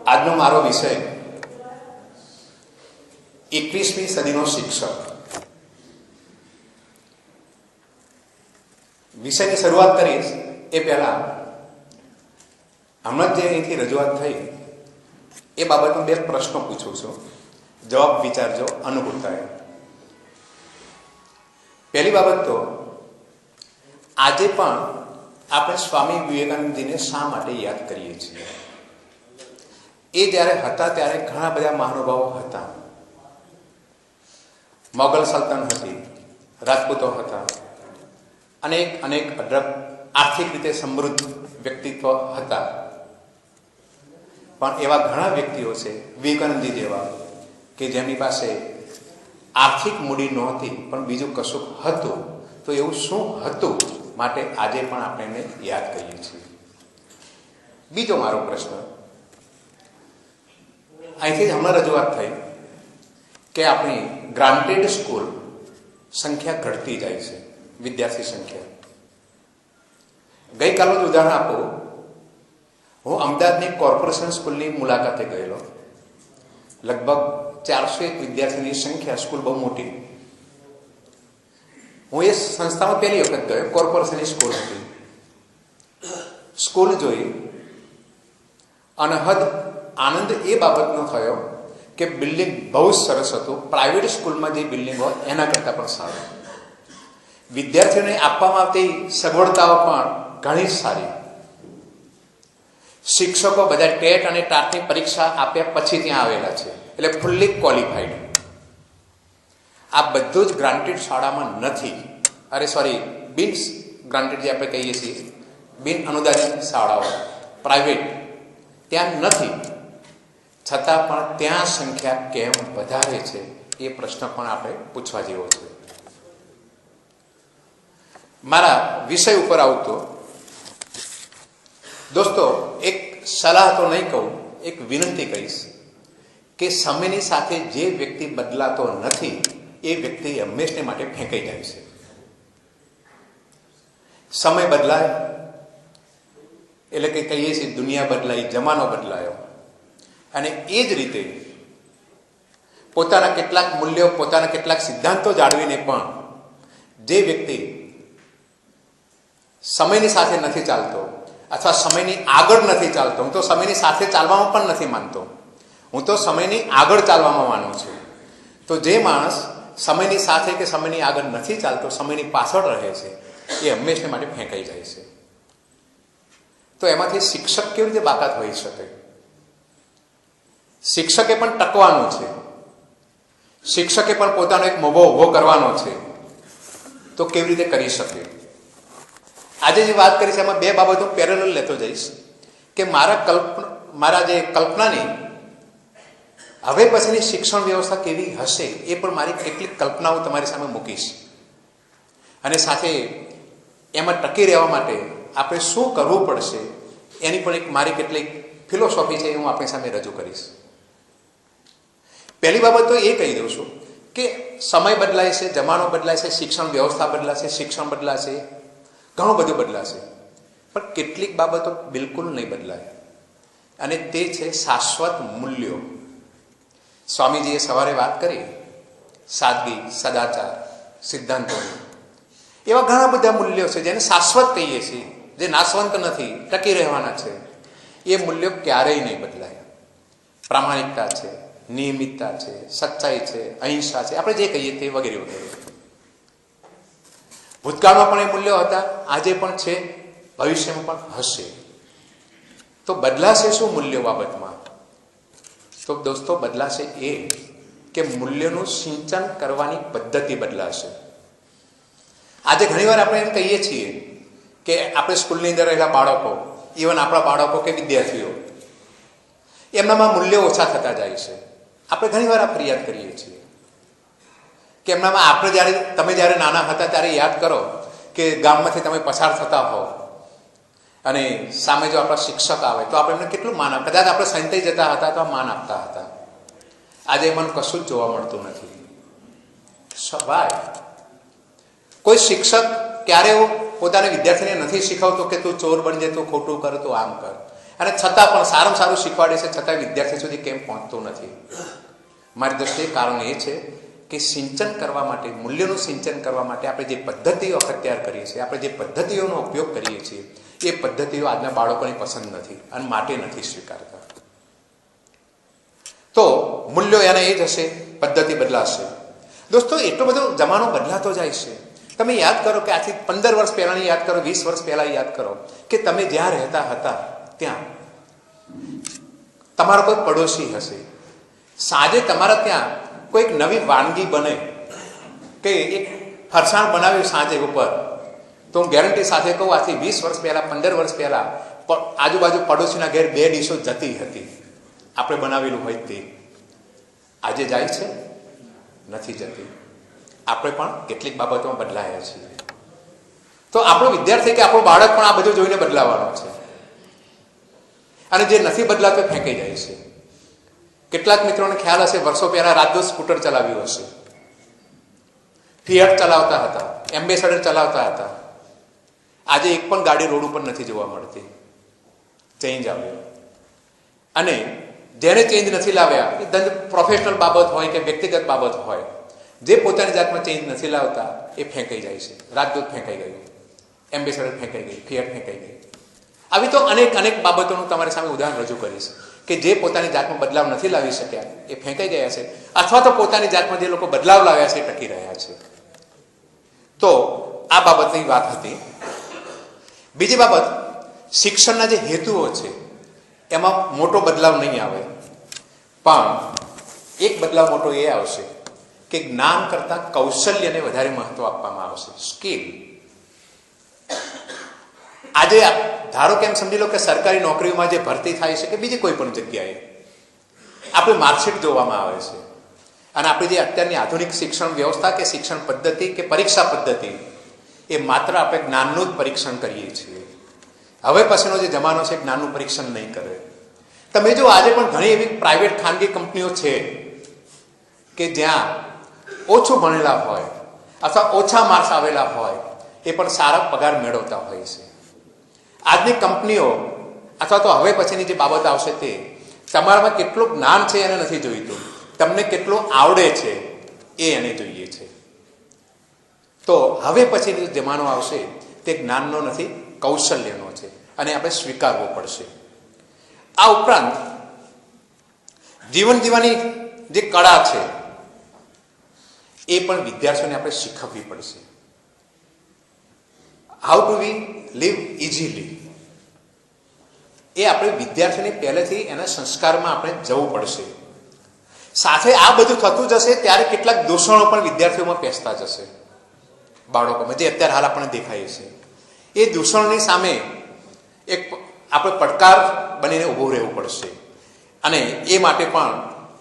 આજનો મારો વિષય 21મી સદીનો શિક્ષક. વિષયની શરૂઆત કરીશ એ પહેલા હમણાં જે અહીંથી રજૂઆત થઈ એ બાબતમાં બે પ્રશ્નો પૂછું છું, જવાબ વિચારજો અનુકૂળતાએ. પહેલી બાબત તો આજે પણ આપણે સ્વામી વિવેકાનંદજીને શા માટે યાદ કરીએ છીએ? એ જ્યારે હતા ત્યારે ઘણા બધા મહાનુભાવો હતા. મોગલ સલ્તન હતી, રાજપૂતો હતા, અનેક અઢળક આર્થિક રીતે સમૃદ્ધ વ્યક્તિત્વ હતા. પણ એવા ઘણા વ્યક્તિઓ છે વિવેકાનંદજી જેવા કે જેમની પાસે આર્થિક મૂડી નહોતી પણ બીજું કશું હતું. તો એવું શું હતું માટે આજે પણ આપણે એને યાદ કરીએ છીએ? બીજો મારો પ્રશ્ન, અહીંથી જ હમણાં રજૂઆત થઈ કે આપણી ગ્રાન્ટેડ સ્કૂલ સંખ્યા ઘટતી જાય છે, વિદ્યાર્થી સંખ્યા. ગઈકાલનું જ ઉદાહરણ આપું. હું અમદાવાદની કોર્પોરેશન સ્કૂલની મુલાકાતે ગયેલો. લગભગ 401 વિદ્યાર્થીની સંખ્યા, સ્કૂલ બહુ મોટી. હું એ સંસ્થામાં પહેલી વખત ગયો. કોર્પોરેશનની સ્કૂલ હતી. સ્કૂલ જોઈ અનહદ આનંદ એ બાબતનો થયો કે બિલ્ડિંગ બહુ સરસ હતું. પ્રાઇવેટ સ્કૂલમાં જે બિલ્ડિંગ હોય એના કરતાં પણ સારું. વિદ્યાર્થીઓને આપવામાં આવતી સગવડતાઓ પણ ઘણી સારી. શિક્ષકો બધા ટેટ અને ટાટની પરીક્ષા આપ્યા પછી ત્યાં આવેલા છે, એટલે ફુલ્લી ક્વોલિફાઈડ. આ બધું જ ગ્રાન્ટેડ શાળામાં નથી. બિન ગ્રાન્ટેડ જે આપણે કહીએ છીએ, બિન અનુદાનિત શાળાઓ પ્રાઇવેટ ત્યાં નથી. છતાં પણ ત્યાં સંખ્યા કેમ વધારે છે એ પ્રશ્ન પણ આપણે પૂછવા જેવો છે. મારા વિષય ઉપર આવતો દોસ્તો, એક સલાહ તો નહીં કહું, એક વિનંતી કહીશ કે સમયની સાથે જે વ્યક્તિ બદલાતો નથી એ વ્યક્તિ હંમેશને માટે ફેંકાઈ જાય છે. સમય બદલાય એટલે કે કહીએ છીએ દુનિયા બદલાઈ, જમાનો બદલાયો. અને એ જ રીતે પોતાના કેટલાક મૂલ્યો, પોતાના કેટલાક સિદ્ધાંતો જાળવીને પણ જે વ્યક્તિ સમયની સાથે નથી ચાલતો અથવા સમયની આગળ નથી ચાલતો, હું તો સમયની સાથે ચાલવામાં પણ નથી માનતો, હું તો સમયની આગળ ચાલવામાં માનું છું. તો જે માણસ સમયની સાથે કે સમયની આગળ નથી ચાલતો, સમયની પાછળ રહે છે, એ હંમેશા માટે ફેંકાઈ જાય છે. તો એમાંથી શિક્ષક કેવી રીતે બાકાત હોઈ શકે? શિક્ષકે પણ ટકવાનું છે, શિક્ષકે પણ પોતાનો એક મોભો ઉભો કરવાનો છે. તો કેવી રીતે કરી શકે? આજે જે વાત કરી છે એમાં બે બાબતો પેરેલલ લેતો જઈશ કે મારા જે કલ્પનાની હવે પછીની શિક્ષણ વ્યવસ્થા કેવી હશે એ પણ મારી કેટલીક કલ્પનાઓ તમારી સામે મૂકીશ. અને સાથે એમાં ટકી રહેવા માટે આપણે શું કરવું પડશે એની પણ એક મારી કેટલીક ફિલોસોફી છે, એ હું આપણી સામે રજૂ કરીશ. પહેલી બાબત તો એ કહી દઉં છું કે સમય બદલાય છે, જમાનો બદલાય છે, શિક્ષણ વ્યવસ્થા બદલાશે, શિક્ષણ બદલાશે, ઘણું બધું બદલાશે. પણ કેટલીક બાબતો બિલકુલ નહીં બદલાય, અને તે છે શાશ્વત મૂલ્યો. સ્વામીજીએ સવારે વાત કરી સાદગી, સદાચાર, સિદ્ધાંતોની. એવા ઘણા બધા મૂલ્યો છે જેને શાશ્વત કહીએ છીએ, જે નાશવંત નથી, ટકી રહેવાના છે. એ મૂલ્યો ક્યારેય નહીં બદલાય. પ્રામાણિકતા છે, નિયમિતતા છે, સચ્ચાઈ છે, અહિંસા છે, આપણે જે કહીએ તે વગેરે વગેરે. ભૂતકાળમાં પણ એ મૂલ્યો હતા, આજે પણ છે, ભવિષ્યમાં પણ હશે. તો બદલાશે શું મૂલ્યો બાબતમાં? તો દોસ્તો બદલાશે એ કે મૂલ્યોનું સિંચન કરવાની પદ્ધતિ બદલાશે. આજે ઘણીવાર આપણે એમ કહીએ છીએ કે આપણે સ્કૂલની અંદર રહેલા બાળકો, ઇવન આપણા બાળકો કે વિદ્યાર્થીઓ, એમનામાં મૂલ્યો ઓછા થતા જાય છે. આપણે ઘણીવાર આ ફરિયાદ કરીએ છીએ કે એમનામાં તમે જ્યારે નાના હતા ત્યારે યાદ કરો કે ગામમાંથી તમે પસાર થતા હો અને સામે જો આપણા શિક્ષક આવે તો આપણે એમને કેટલું માન આપતા. કદાચ આપણે સંતાઈ જતા હતા તો માન આપતા હતા. આજે મને કશું જ જોવા મળતું નથી. સ્વાભાવિક કોઈ શિક્ષક ક્યારે પોતાના વિદ્યાર્થીને નથી શીખવતો કે તું ચોર બની જાય, તું ખોટું કર, તું આમ કર. અને છતાં પણ સારામાં સારું શીખવાડે છે, છતાં વિદ્યાર્થી સુધી કેમ પહોંચતું નથી? મારી દ્રષ્ટિએ કારણ એ છે કે સિંચન કરવા માટે, મૂલ્યોનું સિંચન કરવા માટે આપણે જે પદ્ધતિઓ અખત્યાર કરીએ છીએ, આપણે જે પદ્ધતિઓનો ઉપયોગ કરીએ છીએ, એ પદ્ધતિઓ આજના બાળકોને પસંદ નથી અને માટે નથી સ્વીકારતા. તો મૂલ્યો એના એ જ હશે, પદ્ધતિ બદલાશે. દોસ્તો, એટલો બધો જમાનો બદલાતો જાય છે. તમે યાદ કરો કે આજથી 15 વર્ષ પહેલાની યાદ કરો, 20 વર્ષ પહેલા યાદ કરો કે તમે જ્યાં રહેતા હતા ત્યાં તમારો કોઈ પડોશી હશે, સાંજે તમારા ત્યાં કોઈક નવી વાનગી બને કે એક ફરસાણ બનાવ્યું સાંજે ઉપર, તો હું ગેરંટી સાથે કહું આથી 20 વર્ષ પહેલા, 15 વર્ષ પહેલા આજુબાજુ પડોશીના ઘેર 2 ડીશો જતી હતી, આપણે બનાવેલું હોય તે. આજે જાય છે? નથી જતી. આપણે પણ કેટલીક બાબતોમાં બદલાયા છીએ. તો આપણો વિદ્યાર્થી કે આપણો બાળક પણ આ બધું જોઈને બદલાવાનો છે, અને જે નથી બદલાતો ફેંકાઈ જાય છે. કેટલાક મિત્રોને ખ્યાલ હશે, વર્ષો પહેલા રાજદૂત સ્કૂટર ચલાવ્યું હશે, ફિયાટ ચલાવતા હતા, એમ્બેસેડર ચલાવતા હતા. આજે એક પણ ગાડી રોડ ઉપર નથી જોવા મળતી. ચેન્જ આવ્યો. અને જેને ચેન્જ નથી લાવ્યા, એ પ્રોફેશનલ બાબત હોય કે વ્યક્તિગત બાબત હોય, જે પોતાની જાતમાં ચેન્જ નથી લાવતા એ ફેંકાઈ જાય છે. રાજદૂત ફેંકાઈ ગયું, એમ્બેસેડર ફેંકાઈ ગઈ, ફિયાટ ફેંકાઈ ગઈ. આવી તો અનેક બાબતોનું તમારી સામે ઉદાહરણ રજૂ કરીશ કે જે પોતાની જાતમાં બદલાવ નથી લાવી શક્યા એ ફેંકાઈ ગયા છે, અથવા તો પોતાની જાતમાં જે લોકો બદલાવ લાવ્યા છે એ ટકી રહ્યા છે. તો આ બાબતની વાત હતી. બીજી બાબત, શિક્ષણના જે હેતુઓ છે એમાં મોટો બદલાવ નહીં આવે, પણ એક બદલાવ મોટો એ આવશે કે જ્ઞાન કરતાં કૌશલ્યને વધારે મહત્વ આપવામાં આવશે, સ્કિલ. આજે ધારો કે એમ સમજી લો કે સરકારી નોકરીઓમાં જે ભરતી થાય છે કે બીજી કોઈ પણ જગ્યાએ આપણે માર્કશીટ જોવામાં આવે છે, અને આપણી જે અત્યારની આધુનિક શિક્ષણ વ્યવસ્થા કે શિક્ષણ પદ્ધતિ કે પરીક્ષા પદ્ધતિ, એ માત્ર આપણે જ્ઞાનનું જ પરીક્ષણ કરીએ છીએ. હવે પછીનો જે જમાનો છે જ્ઞાનનું પરીક્ષણ નહીં કરે. તમે જો આજે પણ ઘણી એવી પ્રાઇવેટ ખાનગી કંપનીઓ છે કે જ્યાં ઓછું ભણેલા હોય અથવા ઓછા માર્ક્સ આવેલા હોય એ પણ સારા પગાર મેળવતા હોય છે. આજની કંપનીઓ અથવા તો હવે પછીની જે બાબત આવશે તે તમારામાં કેટલું જ્ઞાન છે એને નથી જોઈતું, તમને કેટલું આવડે છે એ એને જોઈએ છે. તો હવે પછીનો જમાનો આવશે તે જ્ઞાનનો નથી, કૌશલ્યનો છે, અને આપણે સ્વીકારવો પડશે. આ ઉપરાંત જીવન જીવવાની જે કળા છે એ પણ વિદ્યાર્થીઓને આપણે શીખવવી પડશે. How to we live easily, એ આપણે વિદ્યાર્થીને પહેલેથી એના સંસ્કારમાં આપણે જવું પડશે. સાથે આ બધું થતું જશે ત્યારે કેટલાક દૂષણો પણ વિદ્યાર્થીઓમાં પેસતા જશે, બાળકોમાં, જે અત્યારે હાલ આપણને દેખાય છે. એ દૂષણની સામે એક આપણે પડકાર બનીને ઊભું રહેવું પડશે, અને એ માટે પણ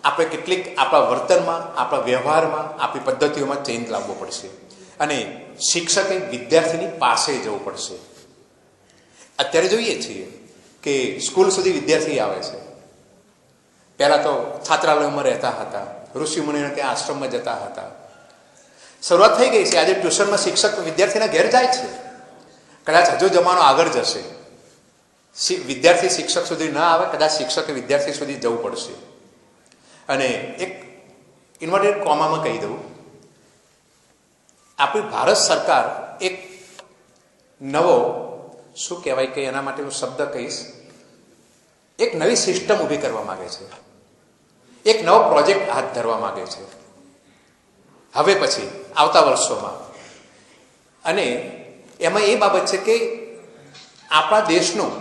આપણે કેટલીક આપણા વર્તનમાં, આપણા વ્યવહારમાં, આપણી પદ્ધતિઓમાં ચેન્જ લાવવો પડશે, અને શિક્ષકે વિદ્યાર્થીની પાસે જવું પડશે. અત્યારે જોઈએ છીએ કે સ્કૂલ સુધી વિદ્યાર્થી આવે છે. પહેલાં તો છાત્રાલયોમાં રહેતા હતા, ઋષિમુનિઓને ત્યાં આશ્રમમાં જતા હતા. શરૂઆત થઈ ગઈ છે, આજે ટ્યુશનમાં શિક્ષક વિદ્યાર્થીના ઘેર જાય છે. કદાચ હજુ જમાનો આગળ જશે, વિદ્યાર્થી શિક્ષક સુધી ન આવે, કદાચ શિક્ષકે વિદ્યાર્થી સુધી જવું પડશે. અને એક ઇન્વર્ટેડ કોમામાં કહી દઉં, આપણી ભારત સરકાર એક નવો, શું કહેવાય કે એના માટે હું શબ્દ કહીશ, એક નવી સિસ્ટમ ઊભી કરવા માંગે છે, એક નવો પ્રોજેક્ટ હાથ ધરવા માંગે છે હવે પછી આવતા વર્ષોમાં. અને એમાં એ બાબત છે કે આપણા દેશનું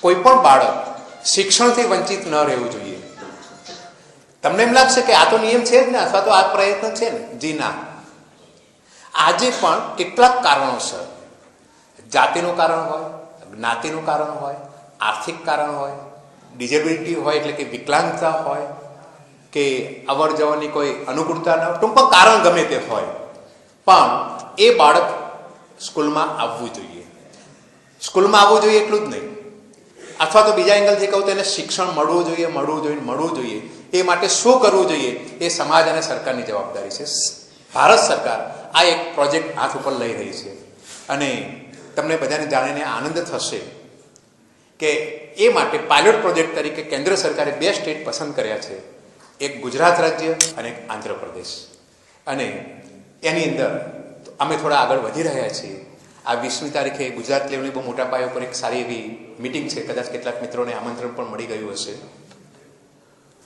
કોઈ પણ બાળક શિક્ષણથી વંચિત ન રહેવું જોઈએ. તમને એમ લાગશે કે આ તો નિયમ છે જ ને, અથવા તો આ પ્રયત્ન છે ને. જી ના. આજે પણ કેટલાક કારણોસર, જાતિનું કારણ હોય, જ્ઞાતિનું કારણ હોય, આર્થિક કારણ હોય, ડિઝેબિલિટી હોય એટલે કે વિકલાંગતા હોય, કે અવર જવરની કોઈ અનુકૂળતા ન હોય, ટૂંકમાં કારણ ગમે તે હોય, પણ એ બાળક સ્કૂલમાં આવવું જોઈએ. સ્કૂલમાં આવવું જોઈએ એટલું જ નહીં, અથવા તો બીજા એંગલથી કહું તો એને શિક્ષણ મળવું જોઈએ. એ માટે શું કરવું જોઈએ એ સમાજ અને સરકારની જવાબદારી છે. ભારત સરકાર આ એક પ્રોજેક્ટ હાથ ઉપર લઈ રહી છે, અને તમને બધાને જાણીને આનંદ થશે કે એ માટે પાયલોટ પ્રોજેક્ટ તરીકે કેન્દ્ર સરકારે 2 સ્ટેટ પસંદ કર્યા છે, એક ગુજરાત રાજ્ય અને એક આંધ્રપ્રદેશ. અને એની અંદર અમે થોડા આગળ વધી રહ્યા છીએ. આ 20મી તારીખે ગુજરાત લેવલની બહુ મોટા પાયા પર એક સારી એવી મિટિંગ છે, કદાચ કેટલાક મિત્રોને આમંત્રણ પણ મળી ગયું હશે.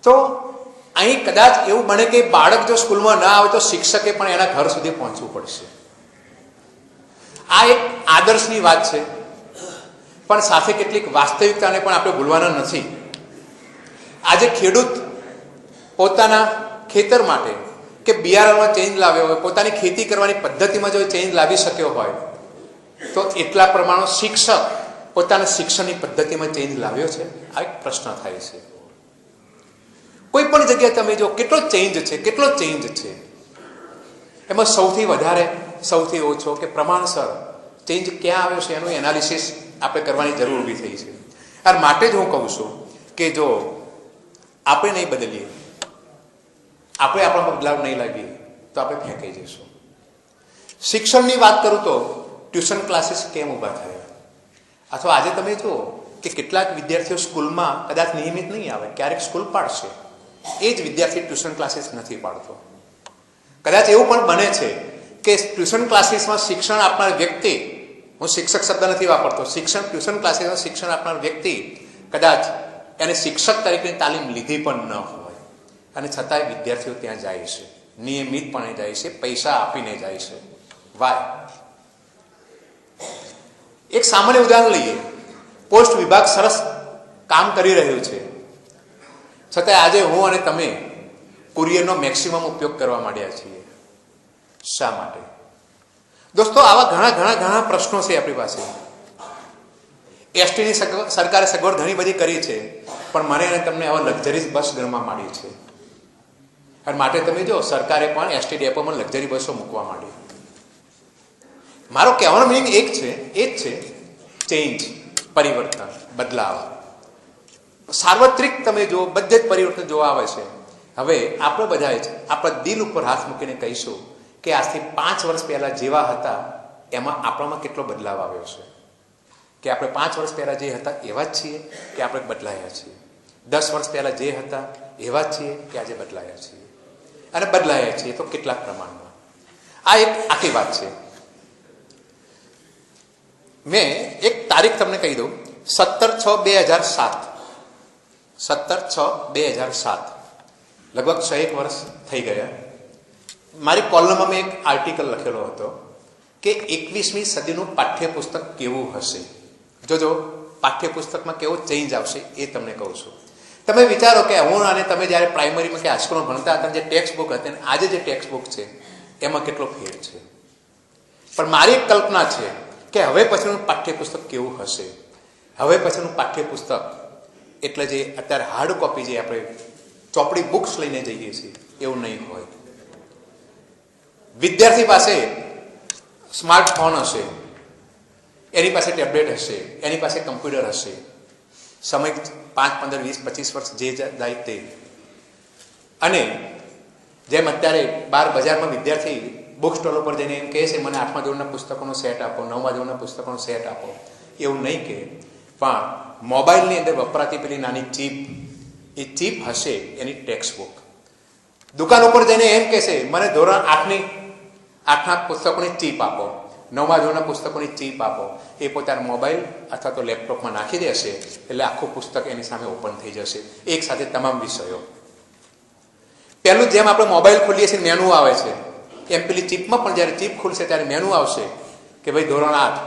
તો અહીં કદાચ એવું બને કે બાળક જો સ્કૂલમાં ના આવે તો શિક્ષકે પણ એના ઘર સુધી પહોંચવું પડશે. આ એક આદર્શની વાત છે, પણ સાથે કેટલીક વાસ્તવિકતાને પણ આપણે ભૂલવાના નથી. આજે ખેડૂત પોતાના ખેતર માટે કે બિયારણમાં ચેન્જ લાવ્યો હોય, પોતાની ખેતી કરવાની પદ્ધતિમાં જો ચેન્જ લાવી શક્યો હોય, તો એટલા પ્રમાણે શિક્ષક પોતાના શિક્ષણની પદ્ધતિમાં ચેન્જ લાવ્યો છે? આ એક પ્રશ્ન થાય છે. કોઈ પણ જગ્યાએ તમે જો કેટલો ચેન્જ છે, એમાં સૌથી વધારે સૌથી ઓછો કે પ્રમાણસર ચેન્જ ક્યાં આવ્યો છે એનું એનાલિસિસ આપણે કરવાની જરૂર ઊભી થઈ છે. અને માટે જ હું કહું છું કે જો આપણે નહીં બદલીએ, આપણે આપણા બદલાવ નહીં લાવીએ તો આપણે ફેંકાઈ જઈશું. શિક્ષણની વાત કરું તો ટ્યુશન ક્લાસીસ કેમ ઊભા થયા? અથવા આજે તમે જુઓ કે કેટલાક વિદ્યાર્થીઓ સ્કૂલમાં કદાચ નિયમિત નહીં આવે, ક્યારેક સ્કૂલ પાડશે, એ જ વિદ્યાર્થી ટ્યુશન ક્લાસીસ નથી પાડતો. કદાચ એવું પણ બને છે કે ટ્યુશન ક્લાસીસમાં શિક્ષણ આપનાર વ્યક્તિ, હું શિક્ષક શબ્દ નથી વાપરતો, ટ્યુશન ક્લાસીસમાં શિક્ષણ આપનાર વ્યક્તિ કદાચ એને શિક્ષક તરીકેની તાલીમ લીધી પણ ન હોય, અને છતાંય વિદ્યાર્થીઓ ત્યાં જાય છે, નિયમિતપણે જાય છે, પૈસા આપીને જાય છે. વાય? એક સામાન્ય ઉદાહરણ લઈએ. પોસ્ટ વિભાગ સરસ કામ કરી રહ્યું છે, છતાંય આજે હું અને તમે કુરિયરનો મેક્સિમમ ઉપયોગ કરવા માંડ્યા છીએ. શા માટે? દોસ્તો, આવા ઘણા પ્રશ્નો છે આપણી પાસે. એસટીની સરકારે સગવડ ઘણી બધી કરી છે, પણ મને અને તમને આવા લક્ઝરીઝ બસ ગણવા માંડી છે. અને માટે તમે જો સરકારે પણ એસટી ડેપોમાં લક્ઝરી બસો મૂકવા માંડી. મારો કહેવાનો મિનિંગ એ જ છે ચેન્જ, પરિવર્તન, બદલાવ. સાર્વત્રિક તમે જો બધે જ પરિવર્તન જોવા આવે છે. હવે આપણે બધા જ આપણા દિલ ઉપર હાથ મૂકીને કહીશું કે આજથી 5 વર્ષ પહેલા જેવા હતા એમાં આપણામાં કેટલો બદલાવ આવ્યો છે. કે આપણે 5 વર્ષ પહેલા જે હતા એવા જ છીએ કે આપણે બદલાયા છીએ? 10 વર્ષ પહેલા જે હતા એવા જ છીએ કે આજે બદલાયા છીએ? અને બદલાયા છીએ તો કેટલાક પ્રમાણમાં? આ એક આખી વાત છે. મેં એક તારીખ તમને કહી દઉં, 17/6/2007, 17/6/2007, લગભગ 6 વર્ષ થઈ ગયા. મારી કોલમમાં મેં એક આર્ટિકલ લખેલો હતો કે 21મી સદીનું પાઠ્યપુસ્તક કેવું હશે. જોજો પાઠ્યપુસ્તકમાં કેવો ચેન્જ આવશે એ તમને કહું છું. તમે વિચારો કે હું અને તમે જ્યારે પ્રાઇમરીમાં કે હાઈસ્કૂલમાં ભણતા હતા, જે ટેક્સ્ટ બુક હતી અને આજે જે ટેક્સ્ટ બુક છે એમાં કેટલો ફેર છે. પણ મારી એક કલ્પના છે કે હવે પછીનું પાઠ્યપુસ્તક કેવું હશે. હવે પછીનું પાઠ્યપુસ્તક એટલે જે અત્યારે હાર્ડ કોપી જે આપણે ચોપડી બુક્સ લઈને જઈએ છીએ એવું નહીં હોય. વિદ્યાર્થી પાસે સ્માર્ટફોન હશે, એની પાસે ટેબ્લેટ હશે, એની પાસે કમ્પ્યુટર હશે. સમય 5, 15, 20, 25 વર્ષ જે જાય તે. અને જેમ અત્યારે બહાર બજારમાં વિદ્યાર્થી બુક સ્ટોલ ઉપર જઈને એમ કહે છે મને 8મા ધોરણના પુસ્તકોનો સેટ આપો, 9મા ધોરણના પુસ્તકોનો સેટ આપો, એવું નહીં કહે. પણ મોબાઈલની અંદર વપરાતી પેલી નાની ચીપ, એ ચીપ હશે એની ટેક્સ્ટ બુક. દુકાન ઉપર જઈને એમ કહેશે મને ધોરણ 8ના પુસ્તકોની ચીપ આપો, 9મા ધોરણના પુસ્તકોની ચીપ આપો. એ પોતાના મોબાઈલ અથવા તો લેપટોપમાં નાખી દેશે એટલે આખું પુસ્તક એની સામે ઓપન થઈ જશે, એક સાથે તમામ વિષયો. પહેલું જેમ આપણે મોબાઈલ ખોલીએ છીએ મેનુ આવે છે, એમ પેલી ચીપમાં પણ જ્યારે ચીપ ખુલશે ત્યારે મેનુ આવશે કે ભાઈ ધોરણ 8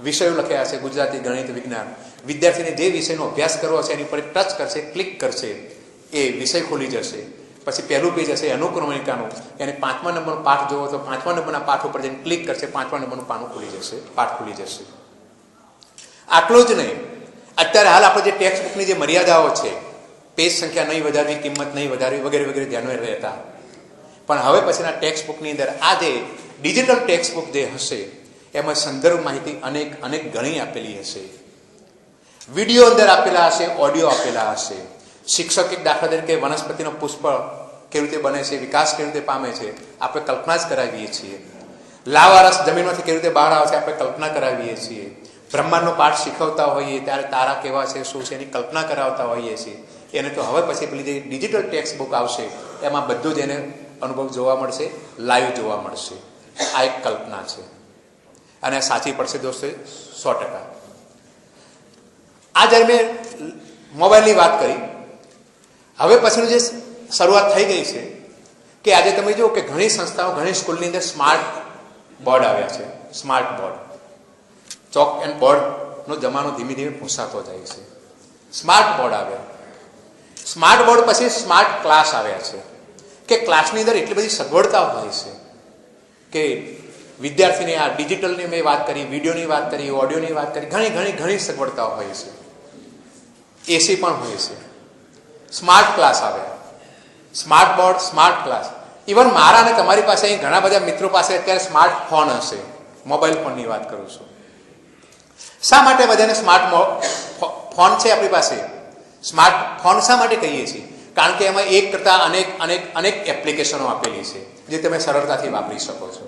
વિષયો લખ્યા હશે, ગુજરાતી, ગણિત, વિજ્ઞાન. વિદ્યાર્થીને જે વિષયનો અભ્યાસ કરવો હશે એની ઉપર ટચ કરશે, ક્લિક કરશે, એ વિષય ખુલી જશે. પછી પહેલું પેજ હશે અનુક્રમણિકાનું, એને 5મા નંબરનો પાઠ જોવો તો 5મા નંબરના પાઠ ઉપર જઈને ક્લિક કરશે, 5મા નંબરનું પાનું ખુલી જશે, પાઠ ખુલી જશે. આટલું જ નહીં, અત્યારે હાલ આપણે જે ટેક્સ્ટ બુકની જે મર્યાદાઓ છે, પેજ સંખ્યા નહીં વધારવી, કિંમત નહીં વધારવી વગેરે વગેરે ધ્યાનમાં રહેતા, પણ હવે પછીના ટેક્સ્ટ બુકની અંદર આ જે ડિજિટલ ટેક્સ્ટ બુક જે હશે એમાં સંદર્ભ માહિતી અનેક ઘણી આપેલી હશે, વિડીયો અંદર આપેલા હશે, ઓડિયો આપેલા હશે. શિક્ષક એક દાખલા તરીકે વનસ્પતિનો પુષ્પ કેવી રીતે બને છે, વિકાસ કેવી રીતે પામે છે, આપણે કલ્પના જ કરાવીએ છીએ. લાવારસ જમીનમાંથી કેવી રીતે બહાર આવે છે આપણે કલ્પના કરાવીએ છીએ. બ્રહ્માંડનો પાઠ શીખવતા હોઈએ ત્યારે તારા કેવા છે, શું છે, એની કલ્પના કરાવતા હોઈએ છીએ. એને તો હવે પછી પેલી જે ડિજિટલ ટેક્સ્ટ બુક આવશે એમાં બધું જ એને અનુભવ જોવા મળશે, લાઈવ જોવા મળશે. આ એક કલ્પના છે અને સાચી પડશે દોસ્તો 100%. આ જ્યારે મેં મોબાઈલની વાત કરી, હવે પછીનું જે શરૂઆત થઈ ગઈ છે કે આજે તમે જુઓ કે ઘણી સંસ્થાઓ, ઘણી સ્કૂલની અંદર સ્માર્ટ બોર્ડ આવ્યા છે. સ્માર્ટ બોર્ડ, ચોક એન્ડ બોર્ડનો જમાનો ધીમે ધીમે ભૂંસાતો જાય છે. સ્માર્ટ બોર્ડ આવ્યા. સ્માર્ટ બોર્ડ પછી સ્માર્ટ ક્લાસ આવ્યા છે કે ક્લાસની અંદર એટલી બધી સગવડતાઓ હોય છે કે વિદ્યાર્થીને આ ડિજિટલની મેં વાત કરી, વિડીયોની વાત કરી, ઓડિયોની વાત કરી, ઘણી સગવડતાઓ હોય છે. એસી પણ હોય છે. સ્માર્ટ ક્લાસ આવ્યા, smart board, smart class. Even મારા અને તમારી પાસે અહીં ઘણા બધા મિત્રો પાસે અત્યારે સ્માર્ટ ફોન હશે. મોબાઈલ ફોનની વાત કરું છું. શા માટે બધાને સ્માર્ટ ફોન છે આપણી પાસે? સ્માર્ટ ફોન શા માટે કહીએ છીએ? કારણ કે એમાં એક કરતાં અનેક એપ્લિકેશનો આપેલી છે જે તમે સરળતાથી વાપરી શકો છો.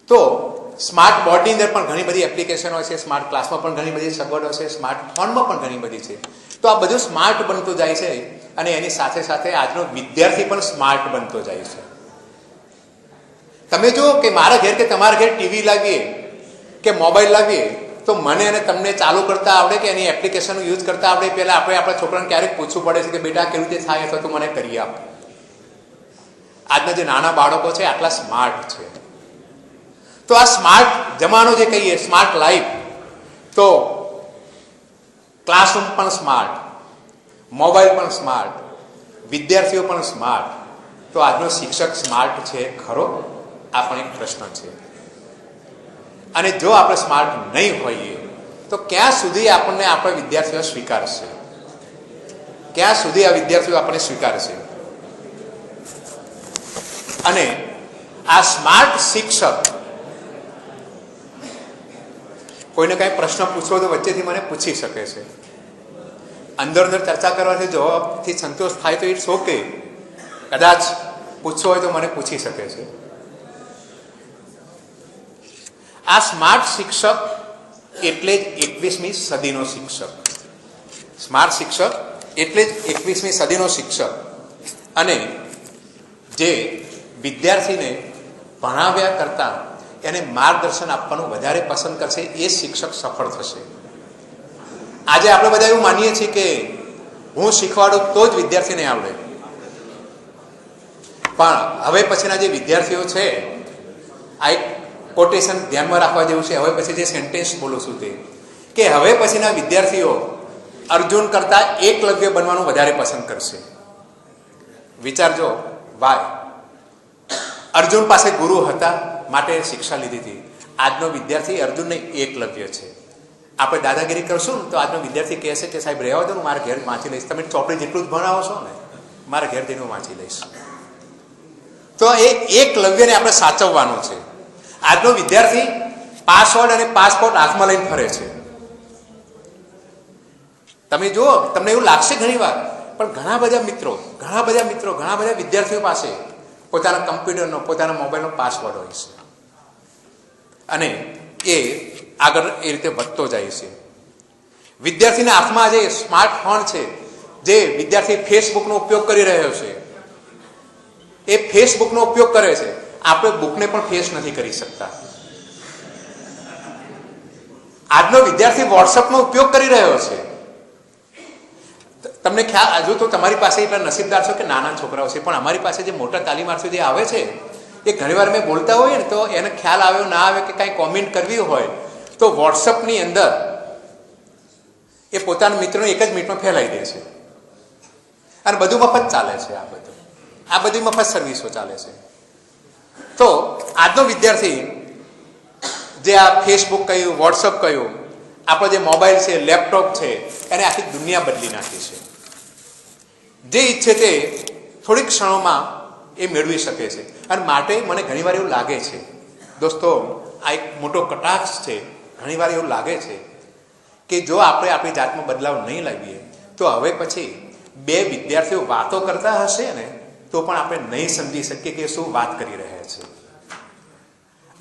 તો સ્માર્ટ બોર્ડની અંદર પણ ઘણી બધી એપ્લિકેશનો છે, સ્માર્ટ ક્લાસમાં પણ ઘણી બધી સગવડો છે, સ્માર્ટ ફોનમાં પણ ઘણી બધી છે. તો આ બધું સ્માર્ટ બનતું જાય છે અને એની સાથે સાથે આજનો વિદ્યાર્થી પણ સ્માર્ટ બનતો જાય છે. તમે જુઓ કે મારા ઘેર કે તમારા ઘેર ટીવી લાવીએ કે મોબાઈલ લાવીએ તો મને અને તમને ચાલુ કરતા આવડે કે એની એપ્લિકેશનનો યુઝ કરતા આવડે? પહેલાં આપણે આપણા છોકરાને ક્યારેક પૂછવું પડે છે કે બેટા કેવી રીતે થાય, અથવા તું મને કરી આપ. આજના જે નાના બાળકો છે આટલા સ્માર્ટ છે. તો આ સ્માર્ટ જમાનો જે કહીએ, સ્માર્ટ લાઈફ, તો ક્લાસરૂમ પણ સ્માર્ટ, મોબાઈલ પણ સ્માર્ટ, વિદ્યાર્થીઓ પણ સ્માર્ટ. તો આજનો શિક્ષક સ્માર્ટ છે ખરો? આ પણ એક પ્રશ્ન છે. અને જો આપણે સ્માર્ટ નહીં હોઈએ તો ક્યાં સુધી આપણને આપણા વિદ્યાર્થીઓ સ્વીકારશે? ક્યાં સુધી આ વિદ્યાર્થીઓ આપણને સ્વીકારશે? અને આ સ્માર્ટ શિક્ષક, કોઈને કાંઈ પ્રશ્ન પૂછવો તો વચ્ચેથી મને પૂછી શકે છે. અંદર ચર્ચા કરવાથી જવાબથી સંતોષ થાય તો ઇટ્સ ઓકે. કદાચ પૂછવો હોય તો મને પૂછી શકે છે. આ સ્માર્ટ શિક્ષક એટલે જ 21મી સદીનો શિક્ષક. સ્માર્ટ શિક્ષક એટલે જ 21મી સદીનો શિક્ષક. અને જે વિદ્યાર્થીને ભણાવ્યા કરતાં એને માર્ગદર્શન આપવાનું વધારે પસંદ કરશે એ શિક્ષક સફળ થશે. આજે આપણે બધા એવું માનીએ છીએ કે હું શીખવાડું તો જ વિદ્યાર્થીને આવડે. પણ હવે પછીના જે વિદ્યાર્થીઓ છે, આ એક કોટેશન ધ્યાનમાં રાખવા જેવું છે. હવે પછી જે સેન્ટેન્સ બોલું છું તે કે હવે પછીના વિદ્યાર્થીઓ અર્જુન કરતાં એકલવ્ય બનવાનું વધારે પસંદ કરશે. વિચારજો, વાય? અર્જુન પાસે ગુરુ હતા માટે શિક્ષા લીધી હતી. આજનો વિદ્યાર્થી અર્જુન નહીં, એકલવ્ય છે. આપણે દાદાગીરી કરશું ને તો આજનો વિદ્યાર્થી કહેશે કે સાહેબ રહેવા દો, મારા ઘેર વાંચી લઈશ. તમે ચોપડી જેટલું જ ભણાવો છો ને, મારા ઘેર જઈને હું વાંચી લઈશ. તો એ એકલવ્યને આપણે સાચવવાનું છે. આજનો વિદ્યાર્થી પાસવર્ડ અને પાસપોર્ટ હાથમાં લઈને ફરે છે. તમે જુઓ, તમને એવું લાગશે ઘણી વાર, પણ ઘણા બધા વિદ્યાર્થીઓ પાસે પોતાના કમ્પ્યુટરનો, પોતાના મોબાઈલનો પાસવર્ડ હોય છે અને એ આગળ એ રીતે વધતો જાય છે. વિદ્યાર્થીના હાથમાં આજે સ્માર્ટફોન છે. જે વિદ્યાર્થી ફેસબુકનો ઉપયોગ કરી રહ્યો છે એ ફેસબુકનો ઉપયોગ કરે છે. આપણે બુકને પણ ફેસ નથી કરી શકતા. આજનો વિદ્યાર્થી વોટ્સઅપનો ઉપયોગ કરી રહ્યો છે. તમને ખ્યાલ, હજુ તો તમારી પાસે એટલા નસીબદાર છો કે નાના છોકરાઓ છે, પણ અમારી પાસે જે મોટા તાલીમાર્થીઓ જે આવે છે એ ઘણીવાર મેં બોલતા હોઈએ ને તો એને ખ્યાલ આવ્યો ના આવે કે કાંઈ કોમેન્ટ કરવી હોય તો વોટ્સઅપની અંદર એ પોતાના મિત્રોને એક જ મિનિટમાં ફેલાઈ દે છે. અને બધું મફત ચાલે છે. આ બધી મફત સર્વિસો ચાલે છે. તો આજનો વિદ્યાર્થી જે આ ફેસબુક કહ્યું, વોટ્સઅપ કહ્યું, આપણો જે મોબાઈલ છે, લેપટોપ છે, એને આખી દુનિયા બદલી નાખી છે. જે ઈચ્છે તે થોડીક ક્ષણોમાં એ મેળવી શકે છે. અને માટે મને ઘણીવાર એવું લાગે છે દોસ્તો, આ એક મોટો કટાક્ષ છે. ઘણીવાર એવું લાગે છે કે જો આપણે આપણી જાતમાં બદલાવ નહીં લાવીએ તો હવે પછી બે વિદ્યાર્થીઓ વાતો કરતા હશે ને તો પણ આપણે નહીં સમજી શકીએ કે શું વાત કરી રહ્યા છે.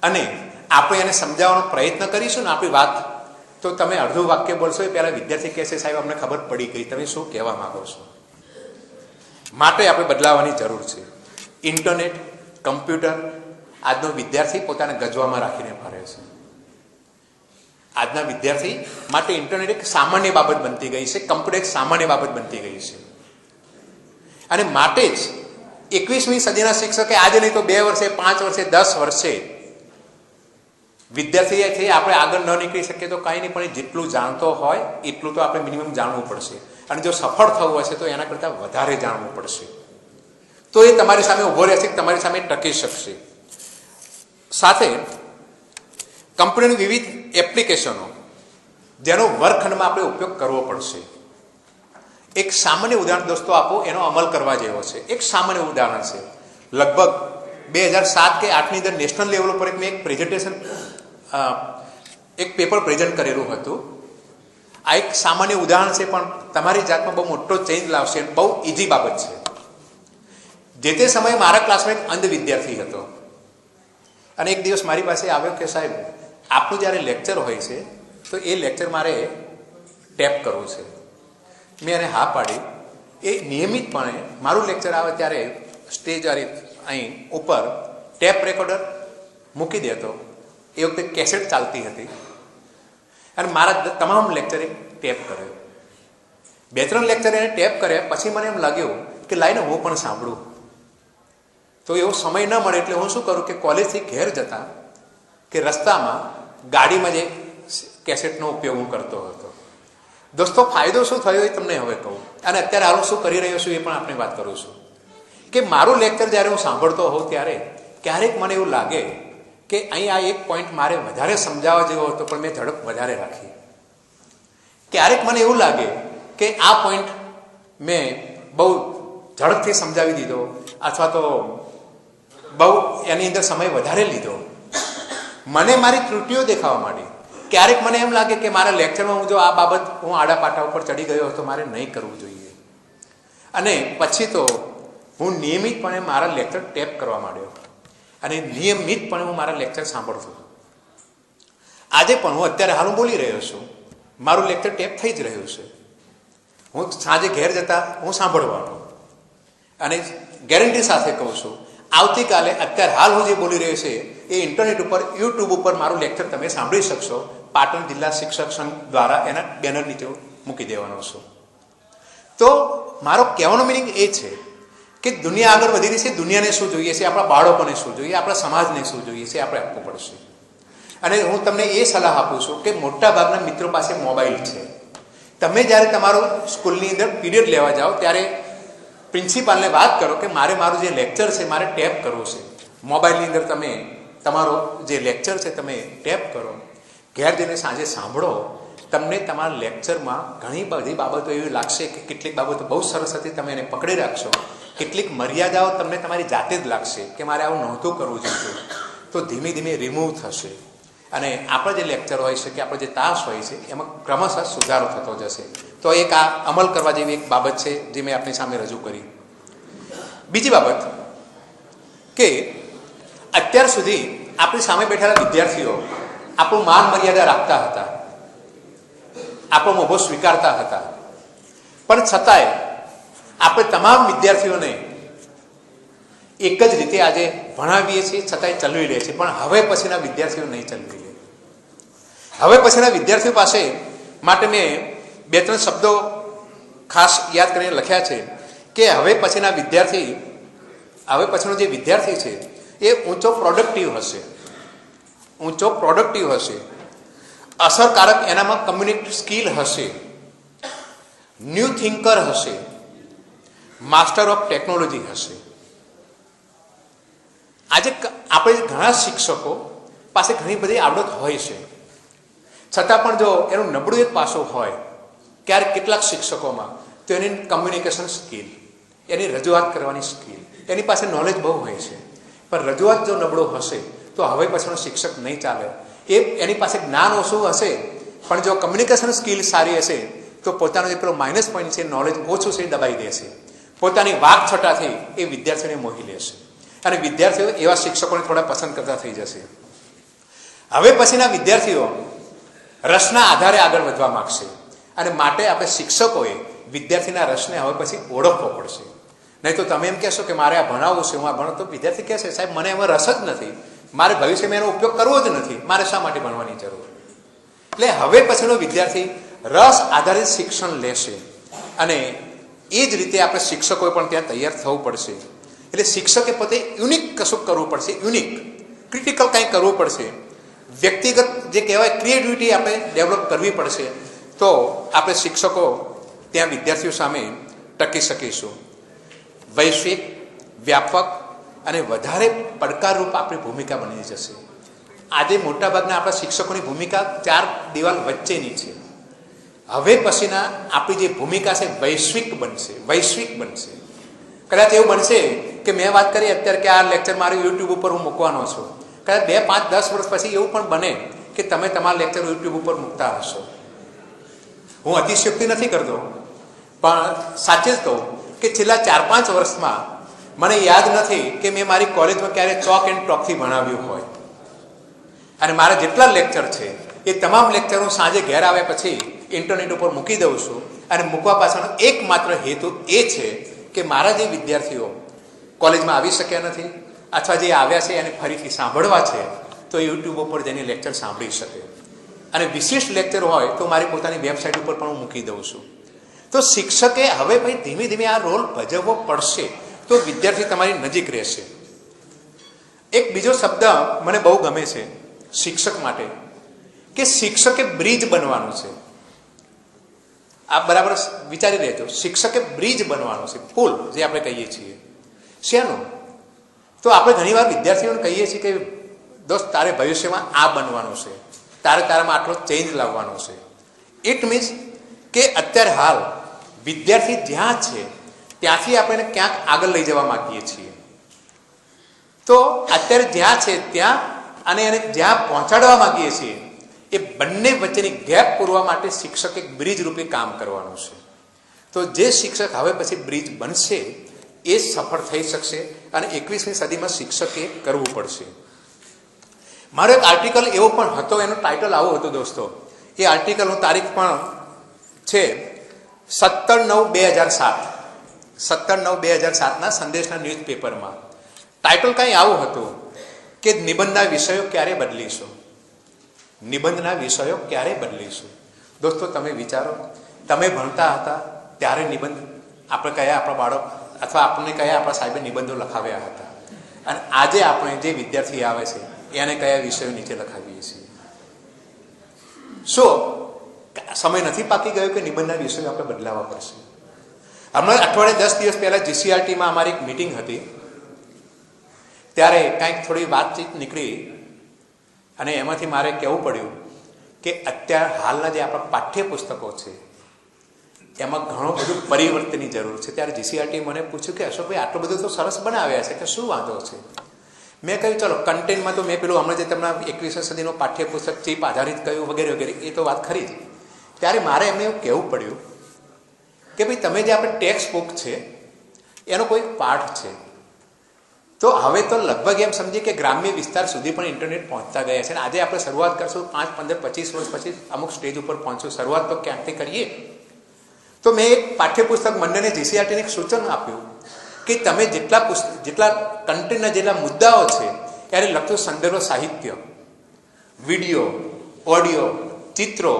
અને આપણે એને સમજાવવાનો પ્રયત્ન કરીશું ને આપણી વાત, તો તમે અડધું વાક્ય બોલશો એ પહેલાં વિદ્યાર્થી કહેશે સાહેબ અમને ખબર પડી ગઈ, તમે શું કહેવા માંગો છો. માટે આપણે બદલાવાની જરૂર છે. ઇન્ટરનેટ, કમ્પ્યુટર આજનો વિદ્યાર્થી પોતાને ગજવામાં રાખીને ફરે છે. આજના વિદ્યાર્થી માટે ઇન્ટરનેટ એક સામાન્ય બાબત બનતી ગઈ છે, કમ્પ્યુટર એક સામાન્ય બાબત બનતી ગઈ છે. અને માટે જ 21મી સદીના શિક્ષકે આજે નહીં તો 2 વર્ષે, 5 વર્ષે, 10 વર્ષે વિદ્યાર્થીથી આપણે આગળ ન નીકળી શકીએ તો કાંઈ નહીં, પણ જેટલું જાણતો હોય એટલું તો આપણે મિનિમમ જાણવું પડશે. અને જો સફળ થવું હશે તો એના કરતાં વધારે જાણવું પડશે, તો એ તમારી સામે ઊભો રહેશે, તમારી સામે ટકી શકશે. સાથે કંપનીની વિવિધ એપ્લિકેશનો જેનો વર્ગખંડમાં આપણે ઉપયોગ કરવો પડશે. એક સામાન્ય ઉદાહરણ દોસ્તો આપો, એનો અમલ કરવા જેવો છે. એક સામાન્ય ઉદાહરણ છે, લગભગ 2007 કે 8ની અંદર નેશનલ લેવલ ઉપર મેં એક પ્રેઝન્ટેશન, એક પેપર પ્રેઝન્ટ કરેલું હતું. આ એક સામાન્ય ઉદાહરણ છે, પણ તમારી જાતમાં બહુ મોટો ચેન્જ લાવશે. બહુ ઇઝી બાબત છે. જે તે સમયે મારા ક્લાસમાં એક અંધ વિદ્યાર્થી હતો અને એક દિવસ મારી પાસે આવ્યો કે સાહેબ આપણું જ્યારે લેક્ચર હોય છે તો એ લેક્ચર મારે ટેપ કરવું છે. મેં એને હા પાડી. એ નિયમિતપણે મારું લેક્ચર આવે ત્યારે સ્ટેજ અહીં ઉપર ટેપ રેકોર્ડર મૂકી દેતો. એ વખતે કેસેટ ચાલતી હતી અને મારા તમામ લેક્ચર એ ટેપ કર્યો. 2-3 લેક્ચર એને ટેપ કર્યા પછી મને એમ લાગ્યું કે લાઈને હું પણ સાંભળું. તો એવો સમય ન મળે એટલે હું શું કરું કે કોલેજથી ઘેર જતા કે રસ્તામાં ગાડીમાં જે કેસેટનો ઉપયોગ હું કરતો હતો. દોસ્તો ફાયદો શું થયો એ તમને હવે કહું, અને અત્યારે હાલ શું કરી રહ્યો છું એ પણ આપણે વાત કરું છું. કે મારું લેક્ચર જ્યારે હું સાંભળતો હોઉં ત્યારે ક્યારેક મને એવું લાગે કે અહીં આ એક પોઈન્ટ મારે વધારે સમજાવવા જેવો હતો પણ મેં ઝડપ વધારે રાખી. ક્યારેક મને એવું લાગે કે આ પોઈન્ટ મેં બહુ ઝડપથી સમજાવી દીધો અથવા તો બહુ એની અંદર સમય વધારે લીધો. મને મારી ત્રુટિઓ દેખાવા માંડી. ક્યારેક મને એમ લાગે કે મારા લેક્ચરમાં હું જો આ બાબત હું આડા પાટા ઉપર ચડી ગયો હતો, મારે નહીં કરવું જોઈએ. અને પછી તો હું નિયમિતપણે મારા લેક્ચર ટેપ કરવા માંડ્યો અને નિયમિતપણે હું મારા લેક્ચર સાંભળતો. આજે પણ હું અત્યારે હાલ હું બોલી રહ્યો છું, મારું લેક્ચર ટેપ થઈ જ રહ્યું છે. હું સાંજે ઘેર જતા હું સાંભળવાનો અને ગેરંટી સાથે કહું છું આવતીકાલે અત્યારે હાલ હું જે બોલી રહ્યો છે એ ઇન્ટરનેટ ઉપર, યુટ્યુબ ઉપર મારું લેક્ચર તમે સાંભળી શકશો. પાટણ જિલ્લા શિક્ષક સંઘ દ્વારા એના બેનર નીચે મૂકી દેવાનો છું. તો મારો કહેવાનો મિનિંગ એ છે કે દુનિયા આગળ વધી રહી છે. દુનિયાને શું જોઈએ છે, આપણા બાળકોને શું જોઈએ, આપણા સમાજને શું જોઈએ છે, આપણે આપવું પડશે. અને હું તમને એ સલાહ આપું છું કે મોટા ભાગના મિત્રો પાસે મોબાઈલ છે. તમે જ્યારે તમારો સ્કૂલની અંદર પીરિયડ લેવા જાઓ ત્યારે પ્રિન્સિપાલને વાત કરો કે મારે મારું જે લેક્ચર છે મારે ટેપ કરવું છે. મોબાઈલની અંદર તમે તમારો જે લેક્ચર છે તમે ટેપ કરો, ઘેર જઈને સાંજે સાંભળો. તમને તમારા લેક્ચરમાં ઘણી બધી બાબતો એવી લાગશે કે કેટલીક બાબતો બહુ સરસ હતી, તમે એને પકડી રાખશો. કેટલીક મર્યાદાઓ તમને તમારી જાતે જ લાગશે કે મારે આવું નહોતું કરવું જોઈએ, તો ધીમે ધીમે રિમૂવ થશે. અને આપણા જે લેક્ચર હોય છે કે આપણે જે તાસ હોય છે એમાં ક્રમશઃ સુધારો થતો જશે. તો એક આ અમલ કરવા જેવી એક બાબત છે જે મેં આપણી સામે રજૂ કરી. બીજી બાબત કે અત્યાર સુધી આપણી સામે બેઠેલા વિદ્યાર્થીઓ આપણું માન મર્યાદા રાખતા હતા, આપણો મોભો સ્વીકારતા હતા, પણ છતાંય આપણે તમામ વિદ્યાર્થીઓને એક જ રીતે આજે ભણાવીએ છીએ, છતાંય ચલવી લે છે. પણ હવે પછીના વિદ્યાર્થીઓ નહીં ચલવી લે. હવે પછીના વિદ્યાર્થીઓ પાસે માટે મેં 2-3 શબ્દો ખાસ યાદ કરીને લખ્યા છે કે હવે પછીનો જે વિદ્યાર્થી છે એ ઊંચો પ્રોડક્ટિવ હશે, અસરકારક એનામાં કમ્યુનિકેટ સ્કિલ હશે, ન્યૂ થિંકર હશે, માસ્ટર ઓફ ટેકનોલોજી હશે. આજે આપણે ઘણા શિક્ષકો પાસે ઘણી બધી આવડત હોય છે, છતાં પણ જો એનું નબળું એક પાસું હોય ક્યારેક કેટલાક શિક્ષકોમાં, તો એની કમ્યુનિકેશન સ્કિલ, એની રજૂઆત કરવાની સ્કિલ, એની પાસે નોલેજ બહુ હોય છે, પણ રજૂઆત જો નબળો હશે તો હવે પછીનો શિક્ષક નહીં ચાલે. એની પાસે જ્ઞાન ઓછું હશે પણ જો કમ્યુનિકેશન સ્કિલ સારી હશે તો પોતાનો જે પેલો માઇનસ પોઈન્ટ છે, નોલેજ ઓછું છે, દબાઈ દેશે. પોતાની વાક છટાથી એ વિદ્યાર્થીઓને મોહી લેશે અને વિદ્યાર્થીઓ એવા શિક્ષકોને થોડા પસંદ કરતા થઈ જશે. હવે પછીના વિદ્યાર્થીઓ રસના આધારે આગળ વધવા માગશે અને માટે આપણે શિક્ષકોએ વિદ્યાર્થીના રસને હવે પછી ઓળખવો પડશે. નહીં તો તમે એમ કહેશો કે મારે આ ભણાવવું છે, હું આ ભણો, તો વિદ્યાર્થી કહેશે સાહેબ મને એમાં રસ જ નથી, મારે ભવિષ્યમાં એનો ઉપયોગ કરવો જ નથી, મારે શા માટે ભણવાની જરૂર. એટલે હવે પછીનો વિદ્યાર્થી રસ આધારિત શિક્ષણ લેશે અને એ જ રીતે આપણે શિક્ષકોએ પણ ત્યાં તૈયાર થવું પડશે. એટલે શિક્ષકે પોતે યુનિક કશું કરવું પડશે, યુનિક ક્રિટિકલ કંઈક કરવું પડશે, વ્યક્તિગત જે કહેવાય ક્રિએટિવિટી આપણે ડેવલપ કરવી પડશે. તો આપણે શિક્ષકો ત્યાં વિદ્યાર્થીઓ સામે ટકી શકીશું. વૈશ્વિક, વ્યાપક અને વધારે પડકારરૂપ આપણી ભૂમિકા બની જશે. આજે મોટાભાગના આપણા શિક્ષકોની ભૂમિકા 4 દિવાલ વચ્ચેની છે. હવે પછીના આપણી જે ભૂમિકા છે વૈશ્વિક બનશે, વૈશ્વિક બનશે. કદાચ એવું બનશે કે મેં વાત કરી અત્યારે કે આ લેક્ચર મારું યુટ્યુબ ઉપર હું મૂકવાનો છું, કદાચ 2, 5, 10 વર્ષ પછી એવું પણ બને કે તમે તમારા લેક્ચર યુટ્યુબ ઉપર મૂકતા હશો. હું અતિશયોક્તિ નથી કરતો, પણ સાચે જ કહું કે છેલ્લા 4-5 વર્ષમાં મને યાદ નથી કે મેં મારી કોલેજમાં ક્યારે ચોક એન્ડ ટોકથી ભણાવ્યું હોય. અને મારા જેટલા લેક્ચર છે એ તમામ લેક્ચર હું સાંજે ઘેર આવ્યા પછી ઇન્ટરનેટ ઉપર મૂકી દઉં છું. અને મૂકવા પાછળનો એકમાત્ર હેતુ એ છે કે મારા જે વિદ્યાર્થીઓ કોલેજમાં આવી શક્યા નથી અથવા જે આવ્યા છે એને ફરીથી સાંભળવા છે તો યુટ્યુબ ઉપર જઈને લેક્ચર સાંભળી શકે. અને વિશિષ્ટ લેક્ચર હોય તો મારી પોતાની વેબસાઇટ ઉપર પણ હું મૂકી દઉં છું. તો શિક્ષકે હવે ભાઈ ધીમે ધીમે આ રોલ ભજવવો પડશે તો વિદ્યાર્થી તમારી નજીક રહેશે. એક બીજો શબ્દ મને બહુ ગમે છે શિક્ષક માટે કે શિક્ષકે બ્રિજ બનવાનું છે. આપ બરાબર વિચારી રહેજો, શિક્ષકે બ્રિજ બનવાનું છે, પુલ જે આપણે કહીએ છીએ. શેનું? તો આપણે ઘણીવાર વિદ્યાર્થીઓને કહીએ છીએ કે દોસ્ત તારે ભવિષ્યમાં આ બનવાનું છે, તારામાં આટલો ચેન્જ લાવવાનો છે. ઇટ મીન્સ કે અત્યારે હાલ વિદ્યાર્થી જ્યાં છે ત્યાંથી આપણે ક્યાંક આગળ લઈ જવા માંગીએ છીએ. તો અત્યારે જ્યાં છે ત્યાં અને એને જ્યાં પહોંચાડવા માંગીએ છીએ એ બંને વચ્ચેની ગેપ પૂરવા માટે શિક્ષક એક બ્રિજ રૂપે કામ કરવાનું છે. તો જે શિક્ષક હવે પછી બ્રિજ બનશે એ સફળ થઈ શકશે અને 21મી સદીમાં શિક્ષકે કરવું પડશે. મારો એક આર્ટિકલ એવો પણ હતો, એનો ટાઇટલ આવો હતો દોસ્તો. એ આર્ટિકલનું તારીખ પણ છે 17/9/2007, 17/9/2007ના સંદેશના ન્યૂઝપેપરમાં. ટાઇટલ કંઈ આવું હતું કે નિબંધના વિષયો ક્યારે બદલીશું, નિબંધના વિષયો ક્યારે બદલીશું. દોસ્તો તમે વિચારો, તમે ભણતા હતા ત્યારે નિબંધ આપણે કયા આપણા બાળક અથવા આપણને કયા આપણા સાહેબે નિબંધો લખાવ્યા હતા અને આજે આપણે જે વિદ્યાર્થી આવે છે એને કયા વિષયો નીચે લખાવીએ છીએ. શું સમય નથી પાકી ગયો કે નિબંધના વિષયો આપણે બદલાવવા પડશે? હમણાં અઠવાડિયે 10 દિવસ પહેલાં GCRTમાં અમારી એક મિટિંગ હતી, ત્યારે કાંઈક થોડી વાતચીત નીકળી અને એમાંથી મારે કહેવું પડ્યું કે અત્યારે હાલના જે આપણા પાઠ્યપુસ્તકો છે એમાં ઘણું બધું પરિવર્તનની જરૂર છે. ત્યારે GCRT મને પૂછ્યું કે અશોકભાઈ આટલું બધું તો સરસ બનાવ્યા છે કે શું વાંધો છે? મેં કહ્યું ચલો કન્ટેન્ટમાં તો મેં પેલું હમણાં જે તમને 21મી સદીનો પાઠ્યપુસ્તક ચીપ આધારિત કહ્યું વગેરે વગેરે એ તો વાત ખરી જ. ત્યારે મારે એમને એવું કહેવું પડ્યું કે ભાઈ તમે જે આપણે ટેક્સ્ટ બુક છે એનો કોઈ પાઠ છે તો હવે તો લગભગ એમ સમજીએ કે ગ્રામ્ય વિસ્તાર સુધી પણ ઇન્ટરનેટ પહોંચતા ગયા છે. અને આજે આપણે શરૂઆત કરશું 5, 15, 25 વર્ષ પછી અમુક સ્ટેજ ઉપર પહોંચશું. શરૂઆત તો ક્યાંકથી કરીએ. તો મેં એક પાઠ્યપુસ્તક મંડળને GCRTને એક સૂચન આપ્યું કે તમે જેટલા કન્ટેન્ટના જેટલા મુદ્દાઓ છે એને લગતું સંદર્ભ સાહિત્ય, વિડીયો, ઓડિયો, ચિત્રો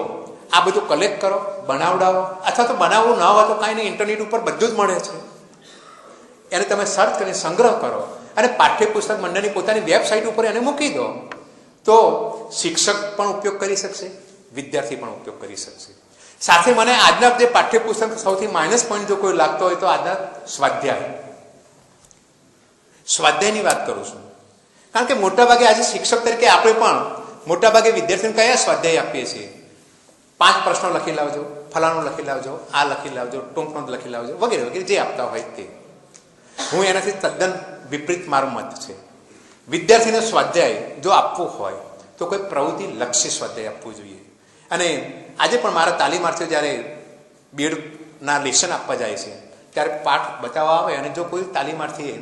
આ બધું કલેક્ટ કરો, બનાવડાવો, અથવા તો બનાવવું ન હોય તો કાંઈ નહીં, ઇન્ટરનેટ ઉપર બધું જ મળે છે. એને તમે સર્ચ કરીને સંગ્રહ કરો અને પાઠ્યપુસ્તક મંડળની પોતાની વેબસાઇટ ઉપર એને મૂકી દો. તો શિક્ષક પણ ઉપયોગ કરી શકશે, વિદ્યાર્થી પણ ઉપયોગ કરી શકશે. સાથે મને આજના જે પાઠ્યપુસ્તક સૌથી માઇનસ પોઈન્ટ જો કોઈ લાગતો હોય તો આજના સ્વાધ્યાયની વાત કરું છું. કારણ કે મોટાભાગે આજે શિક્ષક તરીકે આપણે પણ મોટાભાગે વિદ્યાર્થીઓને કયા સ્વાધ્યાય આપીએ છીએ? 5 પ્રશ્નો લખી લાવજો, ફલાણું લખી લાવજો, આ લખી લાવજો, ટૂંક નોંધ લખી લાવજો વગેરે વગેરે જે આપતા હોય તે. હું એનાથી તદ્દન વિપરીત મારો મત છે. વિદ્યાર્થીને સ્વાધ્યાય જો આપવું હોય તો કોઈ પ્રવૃત્તિ લક્ષી સ્વાધ્યાય આપવું જોઈએ. અને આજે પણ મારા તાલીમાર્થીઓ જ્યારે બીએડના લેશન આપવા જાય છે ત્યારે પાઠ બતાવવા આવે અને જો કોઈ તાલીમાર્થીએ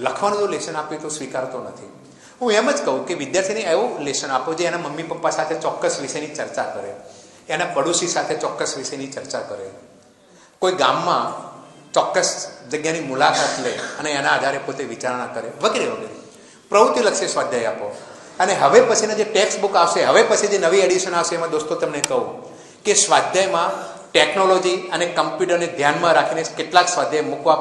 લખવાનું જો લેશન આપ્યું તો સ્વીકારતો નથી. હું એમ જ કહું કે વિદ્યાર્થીને એવું લેસન આપો જે એના મમ્મી પપ્પા સાથે ચોક્કસ વિષયની ચર્ચા કરે, એના પડોશી સાથે ચોક્કસ વિષયની ચર્ચા કરે, કોઈ ગામમાં ચોક્કસ જગ્યાની મુલાકાત લે અને એના આધારે પોતે વિચારણા કરે, વગેરે વગેરે પ્રવૃત્તિલક્ષી સ્વાધ્યાય આપો. અને હવે પછીના જે ટેક્સ્ટ બુક આવશે, હવે પછી જે નવી એડિશન આવશે, એમાં દોસ્તો તમને કહું કે સ્વાધ્યાયમાં ટેકનોલોજી અને કમ્પ્યુટરને ધ્યાનમાં રાખીને કેટલાક સ્વાધ્યાય મૂકવા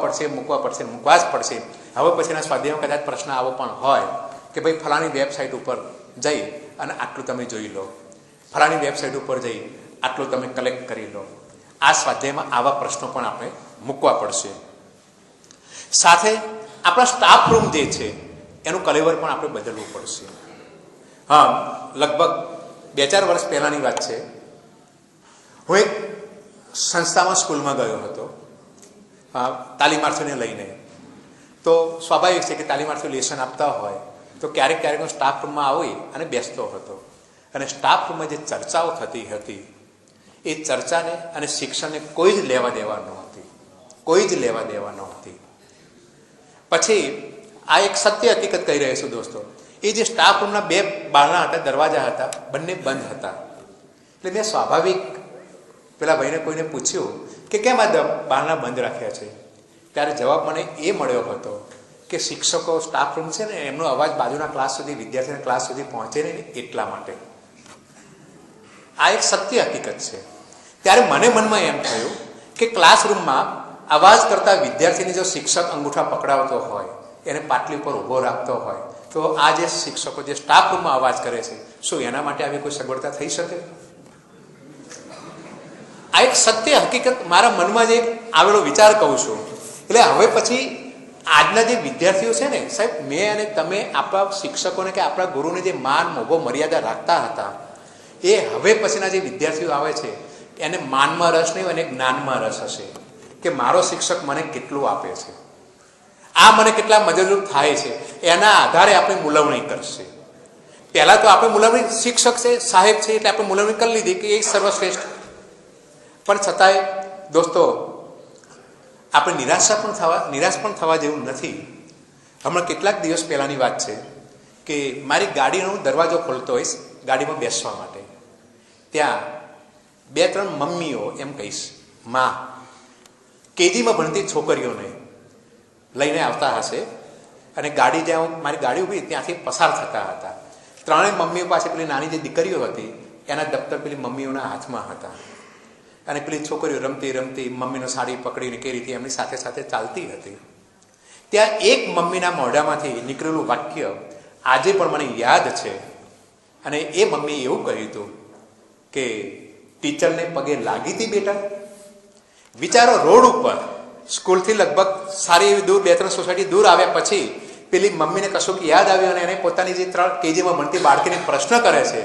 જ પડશે. હવે પછીના સ્વાધ્યાયમાં કદાચ પ્રશ્ન આવો પણ હોય કે ભાઈ ફલાણી વેબસાઇટ ઉપર જઈ અને આટલું તમે જોઈ લો, ફલાણી વેબસાઇટ ઉપર જઈ આટલું તમે કલેક્ટ કરી લો. આ સ્વાધ્યાયમાં આવા પ્રશ્નો પણ આપણે મૂકવા પડશે. સાથે આપણા સ્ટાફ રૂમ જે છે એનું કલેવર પણ આપણે બદલવું પડશે. હા, લગભગ 2-4 વર્ષ પહેલાંની વાત છે. હું એક સંસ્થામાં સ્કૂલમાં ગયો હતો તાલીમાર્થીઓને લઈને. તો સ્વાભાવિક છે કે તાલીમાર્થીઓ લેસન આપતા હોય તો ક્યારેક ક્યારેક હું સ્ટાફ રૂમમાં આવી અને બેસતો હતો. અને સ્ટાફ રૂમમાં જે ચર્ચાઓ થતી હતી એ ચર્ચાને અને શિક્ષણને કોઈ જ લેવા દેવા નહોતી. પછી આ એક સત્ય હકીકત કહી રહ્યો છું દોસ્તો. એ જે સ્ટાફ રૂમના 2 બારણા હતા, દરવાજા હતા, બંને બંધ હતા. એટલે મેં સ્વાભાવિક પેલા ભાઈને કોઈને પૂછ્યું કે કેમ આ બારણા બંધ રાખ્યા છે? ત્યારે જવાબ મને એ મળ્યો હતો કે શિક્ષકો સ્ટાફ રૂમ છે ને એમનો અવાજ બાજુના ક્લાસ સુધી, વિદ્યાર્થીના ક્લાસ સુધી પહોંચે ને એટલા માટે. આ એક સત્ય હકીકત છે. ત્યારે મને મનમાં એમ થયું કે ક્લાસરૂમમાં અવાજ કરતા વિદ્યાર્થીને જો શિક્ષક અંગૂઠા પકડાવતો હોય, એને પાટલી ઉપર ઊભો રાખતો હોય, તો આ જે શિક્ષકો જે સ્ટાફ રૂમમાં અવાજ કરે છે, શું એના માટે આવી કોઈ સગવડતા થઈ શકે? આ એક સત્ય હકીકત મારા મનમાં જે આવેલો વિચાર કહું છું. એટલે હવે પછી આજના જે વિદ્યાર્થીઓ છે ને સાહેબ, મેં અને તમે આપણા શિક્ષકોને કે આપણા ગુરુને જે માન, મોભો, મર્યાદા રાખતા હતા, એ હવે પછીના જે વિદ્યાર્થીઓ આવે છે એને માનમાં રસ નહીં અને જ્ઞાનમાં રસ હશે કે મારો શિક્ષક મને કેટલું આપે છે, આ મને કેટલા મદદરૂપ થાય છે, એના આધારે આપણે મૂલવણી કરશે. પહેલાં તો આપણે મૂલવણી શિક્ષક છે, સાહેબ છે એટલે આપણે મૂલવણી કરી લીધી કે એ સર્વશ્રેષ્ઠ. પણ છતાંય દોસ્તો આપણે નિરાશ પણ થવા જેવું નથી. હમણાં કેટલાક દિવસ પહેલાંની વાત છે કે મારી ગાડીનો દરવાજો ખોલતો હોઈશ ગાડીમાં બેસવા માટે. ત્યાં 2-3 મમ્મીઓ, એમ કહીશ માં, કેજીમાં ભણતી છોકરીઓને લઈને આવતા હશે અને ગાડી જ્યાં મારી ગાડી ઊભી ત્યાંથી પસાર થતા હતા. 3 મમ્મીઓ પાસે પેલી નાની જે દીકરીઓ હતી એના દફતર પેલી મમ્મીઓના હાથમાં હતા અને પેલી છોકરીઓ રમતી રમતી મમ્મીનો સાડી પકડીને કઈ રીતે એમની સાથે સાથે ચાલતી હતી. ત્યાં એક મમ્મીના મોઢામાંથી નીકળેલું વાક્ય આજે પણ મને યાદ છે. અને એ મમ્મીએ એવું કહ્યું હતું કે ટીચરને પગે લાગી હતી બેટા? વિચારો, રોડ ઉપર સ્કૂલથી લગભગ સારી એવી દૂર 2-3 સોસાયટી દૂર આવ્યા પછી પેલી મમ્મીને કશુંક યાદ આવ્યું અને એને પોતાની જે 3 કેજીમાં ભણતી બાળકીને પ્રશ્ન કરે છે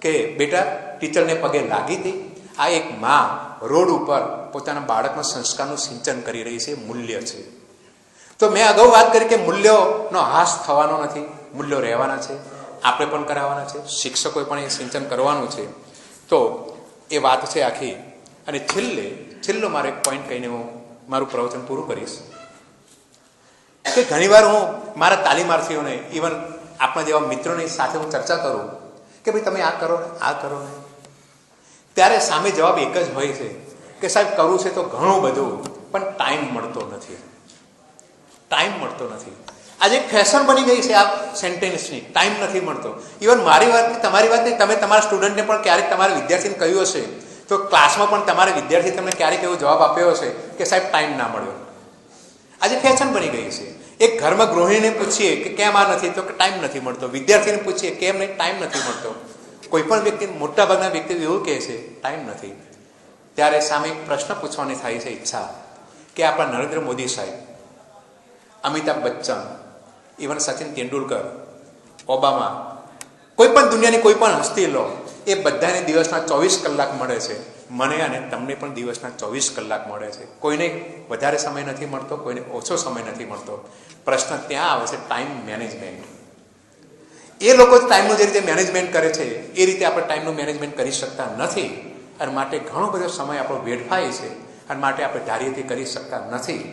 કે બેટા ટીચરને પગે લાગી હતી? આ એક માં રોડ ઉપર પોતાના બાળકના સંસ્કારનું સિંચન કરી રહી છે, મૂલ્ય છે. તો મેં અગાઉ વાત કરી કે મૂલ્યોનો હાસ થવાનો નથી, મૂલ્યો રહેવાના છે, આપણે પણ કરાવવાના છે, શિક્ષકોએ પણ એ સિંચન કરવાનું છે. તો એ વાત છે આખી. અને છેલ્લો મારો એક પોઈન્ટ કહીને હું મારું પ્રવચન પૂરું કરીશ કે ઘણીવાર હું મારા તાલીમાર્થીઓને, ઇવન આપણા જેવા મિત્રોની સાથે હું ચર્ચા કરું કે ભાઈ તમે આ કરો ને, ત્યારે સામે જવાબ એક જ હોય છે કે સાહેબ કરવું છે તો ઘણું બધું, પણ ટાઈમ મળતો નથી. આજે એક ફેશન બની ગઈ છે આ સેન્ટેન્સની, ટાઈમ નથી મળતો. ઇવન મારી વાત, તમારી વાત નહીં, તમે તમારા સ્ટુડન્ટને પણ ક્યારેક તમારા વિદ્યાર્થીને કહ્યું હશે તો ક્લાસમાં પણ તમારા વિદ્યાર્થી તમને ક્યારેક એવો જવાબ આપ્યો હશે કે સાહેબ ટાઈમ ના મળ્યો. આજે ફેશન બની ગઈ છે. એક ઘરમાં ગૃહિણીને પૂછીએ કે કેમ આ નથી, તો કે ટાઈમ નથી મળતો. વિદ્યાર્થીને પૂછીએ કેમ નહીં, ટાઈમ નથી મળતો. કોઈ પણ વ્યક્તિ, મોટાભાગના વ્યક્તિ એવું કહે છે ટાઈમ નથી. ત્યારે સામે એક પ્રશ્ન પૂછવાની થાય છે ઈચ્છા કે આપણા નરેન્દ્ર મોદી સાહેબ, અમિતાભ બચ્ચન, ઇવન સચિન તેંડુલકર, ઓબામા, કોઈ પણ દુનિયાની કોઈ પણ હસ્તી લો, એ બધાને દિવસના 24 કલાક મળે છે. મને અને તમને પણ દિવસના 24 કલાક મળે છે. કોઈને વધારે સમય નથી મળતો, કોઈને ઓછો સમય નથી મળતો. પ્રશ્ન ત્યાં આવે છે ટાઈમ મેનેજમેન્ટ. એ લોકો ટાઈમનું જે રીતે મેનેજમેન્ટ કરે છે એ રીતે આપણે ટાઈમનું મેનેજમેન્ટ કરી શકતા નથી અને માટે ઘણો બધો સમય આપણો વેડફાય છે અને માટે આપણે ધાર્યથી કરી શકતા નથી.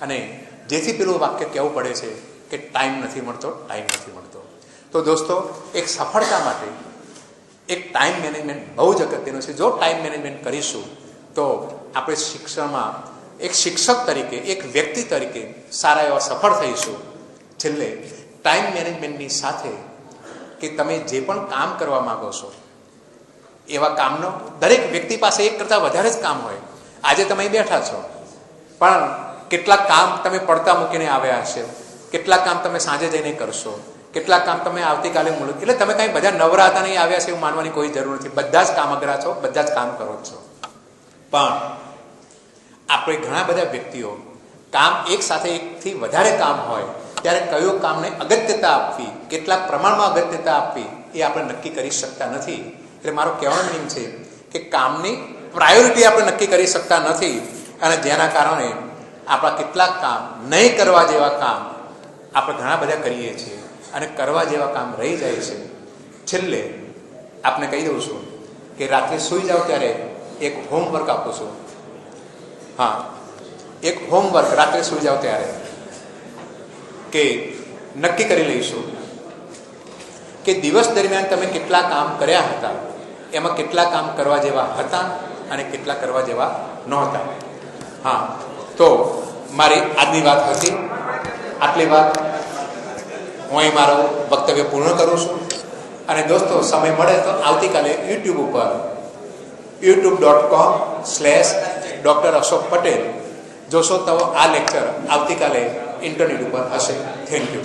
અને જેથી પેલું વાક્ય કહેવું પડે છે કે ટાઈમ નથી મળતો. તો દોસ્તો એક સફળતા માટે એક ટાઈમ મેનેજમેન્ટ બહુ જ અગત્યનું છે. જો ટાઈમ મેનેજમેન્ટ કરીશું તો આપણે શિક્ષણમાં એક શિક્ષક તરીકે, એક વ્યક્તિ તરીકે સારા એવા સફળ થઈશું. છેલ્લે ટાઈમ મેનેજમેન્ટની સાથે કે તમે જે પણ કામ કરવા માગો છો એવા કામનો, દરેક વ્યક્તિ પાસે એક કરતાં વધારે જ કામ હોય. આજે તમે બેઠા છો પણ કેટલાક કામ તમે પડતા મૂકીને આવ્યા હશે, કેટલાક કામ તમે સાંજે જઈને કરશો, કેટલાક કામ તમે આવતીકાલે મૂકો. એટલે તમે કાંઈ બધા નવરા હતા નહીં આવ્યા છે એવું માનવાની કોઈ જરૂર નથી. બધા જ કામ અઘરા છો, બધા જ કામ કરો છો. પણ આપણે ઘણા બધા વ્યક્તિઓ કામ એક સાથે એકથી વધારે કામ હોય ત્યારે કયો કામને અગત્યતા આપવી, કેટલાક પ્રમાણમાં અગત્યતા આપવી એ આપણે નક્કી કરી શકતા નથી. એટલે મારો કહેવાનો નિયમ છે કે કામની પ્રાયોરિટી આપણે નક્કી કરી શકતા નથી અને જેના કારણે આપણા કેટલાક કામ, નહીં કરવા જેવા કામ આપણે ઘણા બધા કરીએ છીએ અને કરવા જેવા કામ રહી જાય છે. છેલ્લે આપને કહી દઉં છું કે રાત્રે સૂઈ જાઓ ત્યારે એક હોમવર્ક આપું છું. હા, એક હોમવર્ક રાત્રે સૂઈ જાઓ ત્યારે કે નક્કી કરી લઈશું કે દિવસ દરમિયાન તમે કેટલા કામ કર્યા હતા, એમાં કેટલા કામ કરવા જેવા હતા અને કેટલા કરવા જેવા નહોતા. હા, તો મારી આજની વાત હતી. આટલી વાત હું અહીં મારું વક્તવ્ય પૂર્ણ કરું છું. અને દોસ્તો સમય મળે તો આવતીકાલે યુટ્યુબ ઉપર youtube.com/Dr. અશોક પટેલ જોશો તો આ લેક્ચર આવતીકાલે ઇન્ટરનેટ ઉપર હશે. Thank you.